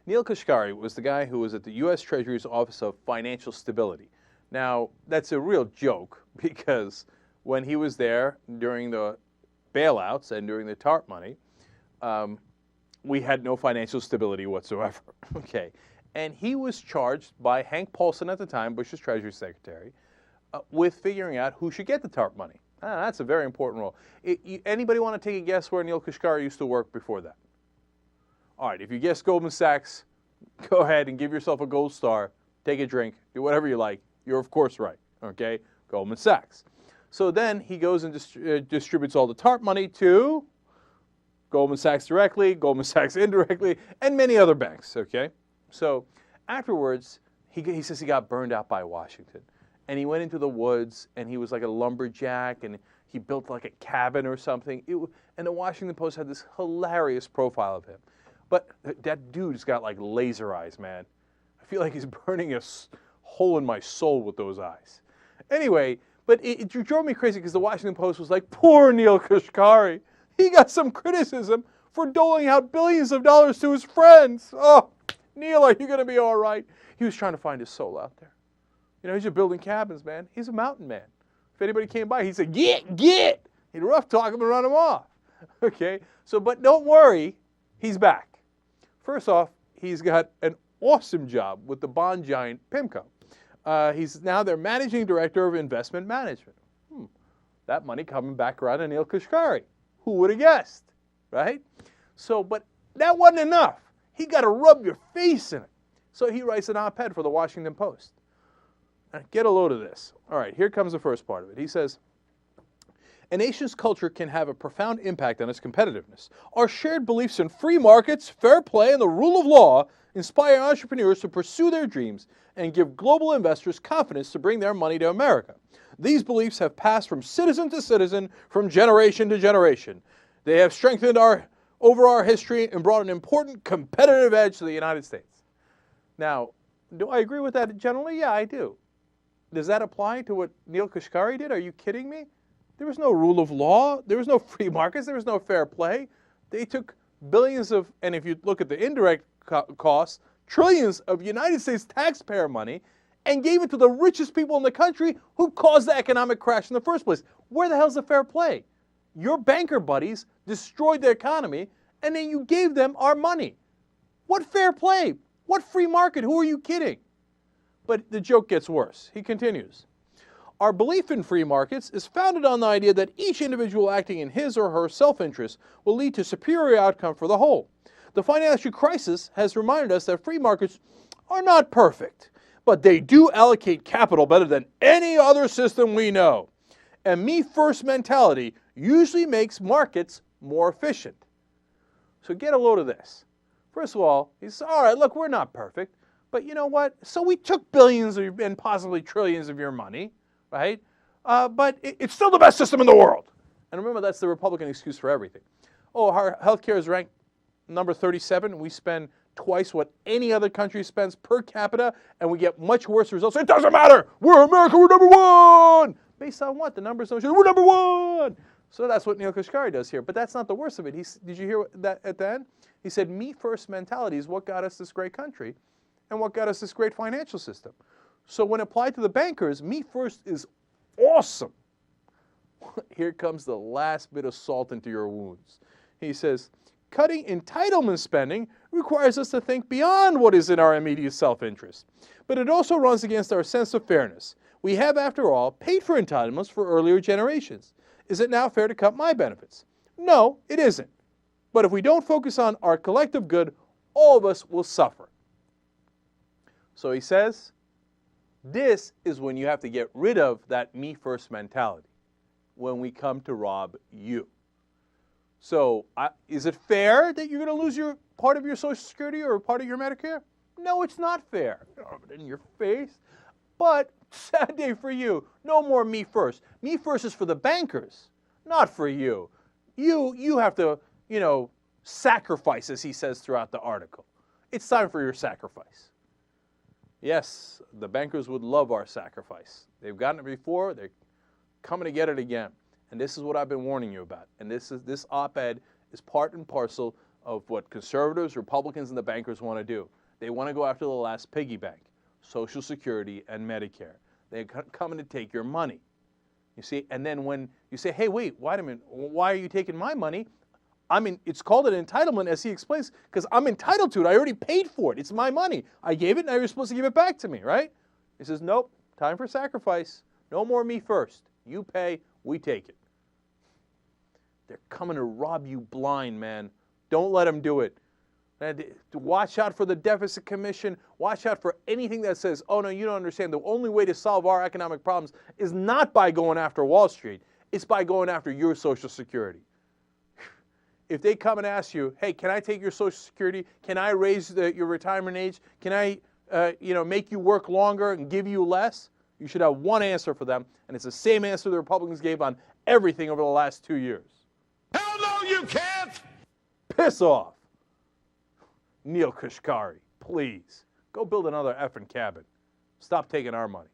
Neil Kashkari was the guy who was at the U.S. Treasury's Office of Financial Stability. Now, that's a real joke because when he was there during the bailouts and during the TARP money, we had no financial stability whatsoever. Okay. And he was charged by Hank Paulson at the time, Bush's Treasury Secretary, with figuring out who should get the TARP money. That's a very important role. Anybody want to take a guess where Neil Kashkari used to work before that? All right, if you guess Goldman Sachs, go ahead and give yourself a gold star, take a drink, do whatever you like. You're, of course, right, okay? Goldman Sachs. So then he goes and distributes all the TARP money to Goldman Sachs directly, Goldman Sachs indirectly, and many other banks, okay? So afterwards, he says he got burned out by Washington. And he went into the woods, and he was like a lumberjack, and he built like a cabin or something. And the Washington Post had this hilarious profile of him. But that dude's got like laser eyes, man. I feel like he's burning a hole in my soul with those eyes. Anyway, but it drove me crazy because the Washington Post was like, poor Neil Kashkari. He got some criticism for doling out billions of dollars to his friends. Oh, Neil, are you going to be all right? He was trying to find his soul out there. You know, he's just building cabins, man. He's a mountain man. If anybody came by, he'd say, get. He'd rough talk him and run him off. Okay? So, but don't worry, he's back. First off, he's got an awesome job with the bond giant PIMCO. He's now their managing director of investment management. That money coming back around to Neil Kashkari. Who would have guessed, right? So, but that wasn't enough. He got to rub your face in it. So he writes an op-ed for the Washington Post. Now, get a load of this. All right, here comes the first part of it. He says, a nation's culture can have a profound impact on its competitiveness. Our shared beliefs in free markets, fair play, and the rule of law inspire entrepreneurs to pursue their dreams and give global investors confidence to bring their money to America. These beliefs have passed from citizen to citizen, from generation to generation. They have strengthened over our history and brought an important competitive edge to the United States. Now, do I agree with that generally? Yeah, I do. Does that apply to what Neil Kashkari did? Are you kidding me? There was no rule of law. There was no free markets. There was no fair play. They took billions of, and if you look at the indirect costs, trillions of United States taxpayer money and gave it to the richest people in the country who caused the economic crash in the first place. Where the hell's the fair play? Your banker buddies destroyed the economy, and then you gave them our money. What fair play? What free market? Who are you kidding? But the joke gets worse. He continues. Our belief in free markets is founded on the idea that each individual acting in his or her self-interest will lead to superior outcome for the whole. The financial crisis has reminded us that free markets are not perfect, but they do allocate capital better than any other system we know. A me-first mentality usually makes markets more efficient. So get a load of this. First of all, he says, all right, look, we're not perfect, but you know what? So we took billions and possibly trillions of your money, right? But it's still the best system in the world. And remember, that's the Republican excuse for everything. Oh, our healthcare is ranked number 37. We spend twice what any other country spends per capita, and we get much worse results. It doesn't matter. We're America. We're number one. Based on what? The numbers don't show. We're number one. So that's what Neil Kashkari does here. But that's not the worst of it. Did you hear that at the end? He said, me-first mentality is what got us this great country and what got us this great financial system. So when applied to the bankers, me-first is awesome. Here comes the last bit of salt into your wounds. He says, cutting entitlement spending requires us to think beyond what is in our immediate self-interest. But it also runs against our sense of fairness. We have, after all, paid for entitlements for earlier generations. Is it now fair to cut my benefits? No, it isn't. But if we don't focus on our collective good, all of us will suffer. So he says, this is when you have to get rid of that me-first mentality, when we come to rob you. So is it fair that you're going to lose your part of your Social Security or part of your Medicare? No, it's not fair. In your face. But sad day for you. No more me first. Me first is for the bankers, not for you. You have to, sacrifice, as he says throughout the article. It's time for your sacrifice. Yes, the bankers would love our sacrifice. They've gotten it before. They're coming to get it again. And this is what I've been warning you about. And this op-ed is part and parcel of what conservatives, Republicans, and the bankers want to do. They want to go after the last piggy bank, Social Security and Medicare. They're coming to take your money. You see, and then when you say, hey, wait a minute, why are you taking my money? It's called an entitlement, as he explains, because I'm entitled to it. I already paid for it. It's my money. I gave it, and now you're supposed to give it back to me, right? He says, nope, time for sacrifice. No more me first. You pay, we take it. They're coming to rob you blind, man. Don't let them do it. And watch out for the deficit commission. Watch out for anything that says, oh, no, you don't understand. The only way to solve our economic problems is not by going after Wall Street. It's by going after your Social Security. If they come and ask you, hey, can I take your Social Security? Can I raise your retirement age? Can I make you work longer and give you less? You should have one answer for them, and it's the same answer the Republicans gave on everything over the last 2 years. Hell no, you can't! Piss off. Neil Kashkari, please. Go build another effing cabin. Stop taking our money.